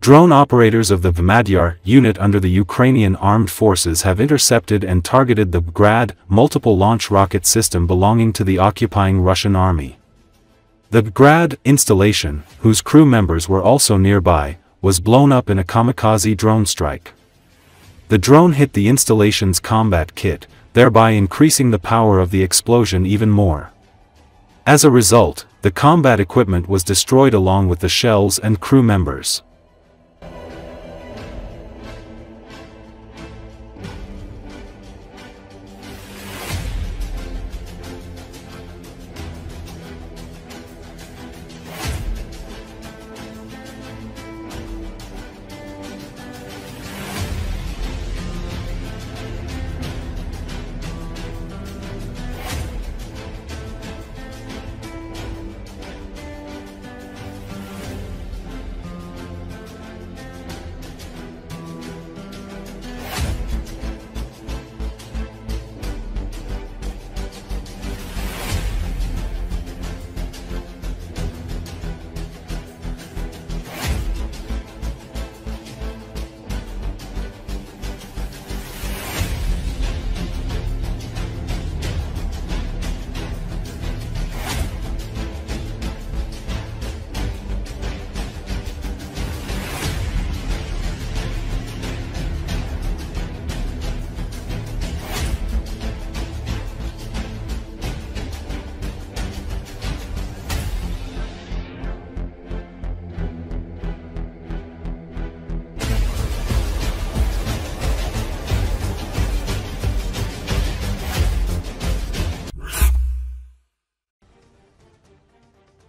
Drone operators of the Vmadyar unit under the Ukrainian armed forces have intercepted and targeted the Grad multiple launch rocket system belonging to the occupying Russian army. The Grad installation, whose crew members were also nearby, was blown up in a kamikaze drone strike. The drone hit the installation's combat kit, thereby increasing the power of the explosion even more. As a result, the combat equipment was destroyed along with the shells and crew members.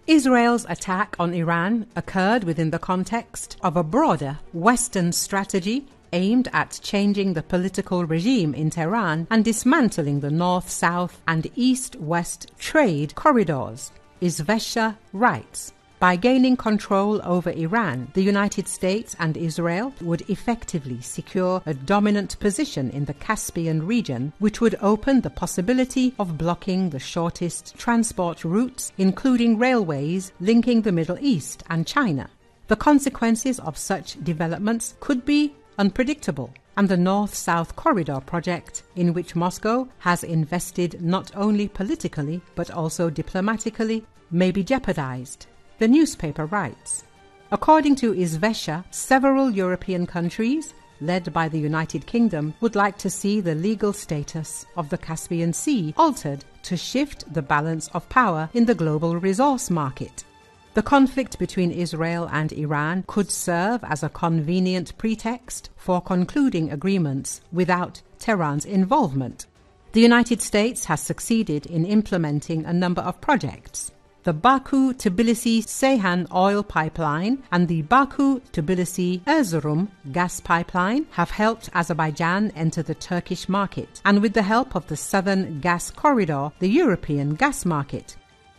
Israel's attack on Iran occurred within the context of a broader Western strategy aimed at changing the political regime in Tehran and dismantling the north-south and east-west trade corridors, Izvestia writes. By gaining control over Iran, the United States and Israel would effectively secure a dominant position in the Caspian region, which would open the possibility of blocking the shortest transport routes, including railways linking the Middle East and China. The consequences of such developments could be unpredictable, and the North-South Corridor project, in which Moscow has invested not only politically but also diplomatically, may be jeopardized. The newspaper writes, according to Izvestia, several European countries, led by the United Kingdom, would like to see the legal status of the Caspian Sea altered to shift the balance of power in the global resource market. The conflict between Israel and Iran could serve as a convenient pretext for concluding agreements without Tehran's involvement. The United States has succeeded in implementing a number of projects. The Baku-Tbilisi-Ceyhan oil pipeline and the Baku-Tbilisi-Erzurum gas pipeline have helped Azerbaijan enter the Turkish market, and with the help of the Southern Gas Corridor, the European gas market.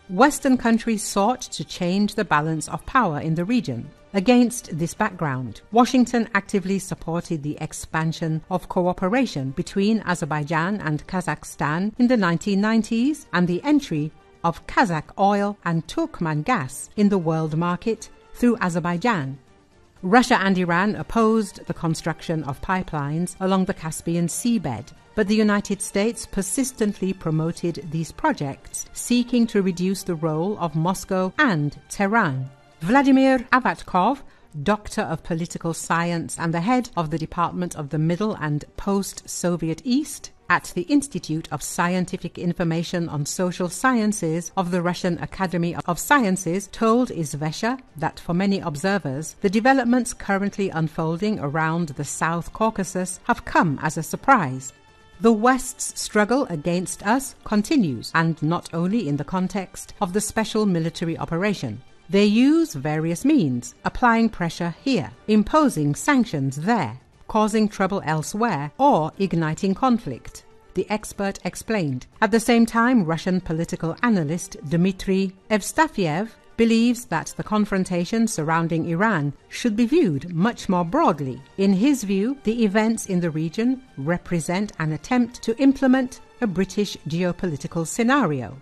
Western countries sought to change the balance of power in the region. Against this background, Washington actively supported the expansion of cooperation between Azerbaijan and Kazakhstan in the 1990s and the entry of Kazakh oil and Turkmen gas in the world market through Azerbaijan. Russia and Iran opposed the construction of pipelines along the Caspian seabed, but the United States persistently promoted these projects, seeking to reduce the role of Moscow and Tehran. Vladimir Avatkov, Doctor of Political Science and the head of the Department of the Middle and Post-Soviet East at the Institute of Scientific Information on Social Sciences of the Russian Academy of Sciences, told Izvestia that for many observers, the developments currently unfolding around the South Caucasus have come as a surprise. The West's struggle against us continues, and not only in the context of the special military operation. They use various means, applying pressure here, imposing sanctions there, causing trouble elsewhere, or igniting conflict, the expert explained. At the same time, Russian political analyst Dmitry Evstafiev believes that the confrontation surrounding Iran should be viewed much more broadly. In his view, the events in the region represent an attempt to implement a British geopolitical scenario.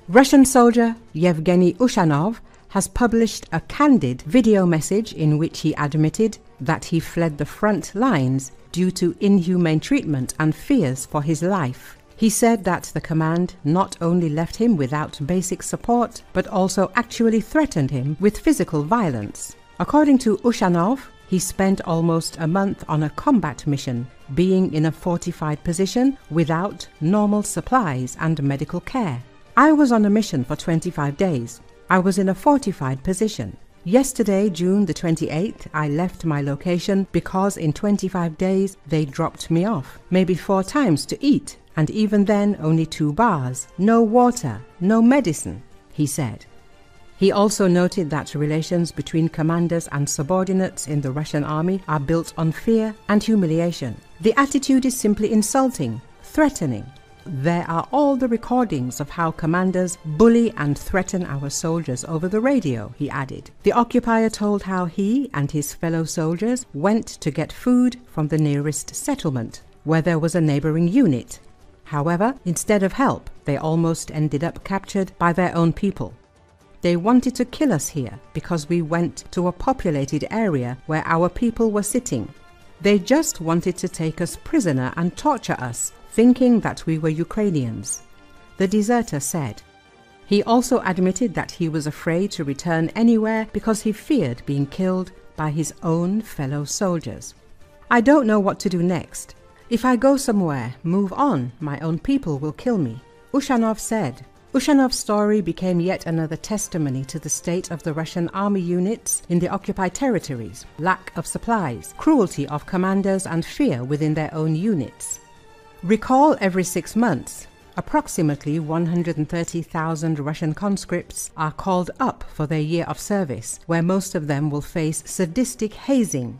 Russian soldier Yevgeny Ushanov has published a candid video message in which he admitted that he fled the front lines due to inhumane treatment and fears for his life. He said that the command not only left him without basic support, but also actually threatened him with physical violence. According to Ushanov, he spent almost a month on a combat mission, being in a fortified position without normal supplies and medical care. I was on a mission for 25 days. I was in a fortified position. Yesterday, June the 28th, I left my location because in 25 days they dropped me off, maybe 4 times to eat, and even then only 2 bars, no water, no medicine, he said. He also noted that relations between commanders and subordinates in the Russian army are built on fear and humiliation. The attitude is simply insulting, threatening. There are all the recordings of how commanders bully and threaten our soldiers over the radio, he added. The occupier told how he and his fellow soldiers went to get food from the nearest settlement, where there was a neighboring unit. However, instead of help, they almost ended up captured by their own people. They wanted to kill us here because we went to a populated area where our people were sitting. They just wanted to take us prisoner and torture us, thinking that we were Ukrainians, the deserter said. He also admitted that he was afraid to return anywhere because he feared being killed by his own fellow soldiers. I don't know what to do next. If I go somewhere, move on, my own people will kill me, Ushanov said. Ushanov's story became yet another testimony to the state of the Russian army units in the occupied territories, lack of supplies, cruelty of commanders and fear within their own units. Recall every 6 months, approximately 130,000 Russian conscripts are called up for their year of service, where most of them will face sadistic hazing.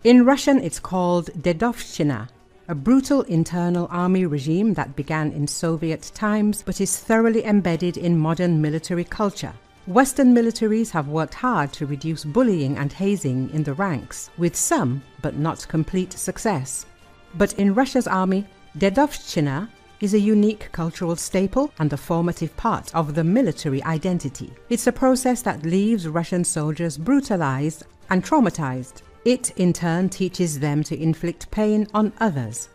In Russian it's called dedovshchina, a brutal internal army regime that began in Soviet times but is thoroughly embedded in modern military culture. Western militaries have worked hard to reduce bullying and hazing in the ranks, with some but not complete success. But in Russia's army, dedovshchina is a unique cultural staple and a formative part of the military identity. It's a process that leaves Russian soldiers brutalized and traumatized. It, in turn, teaches them to inflict pain on others.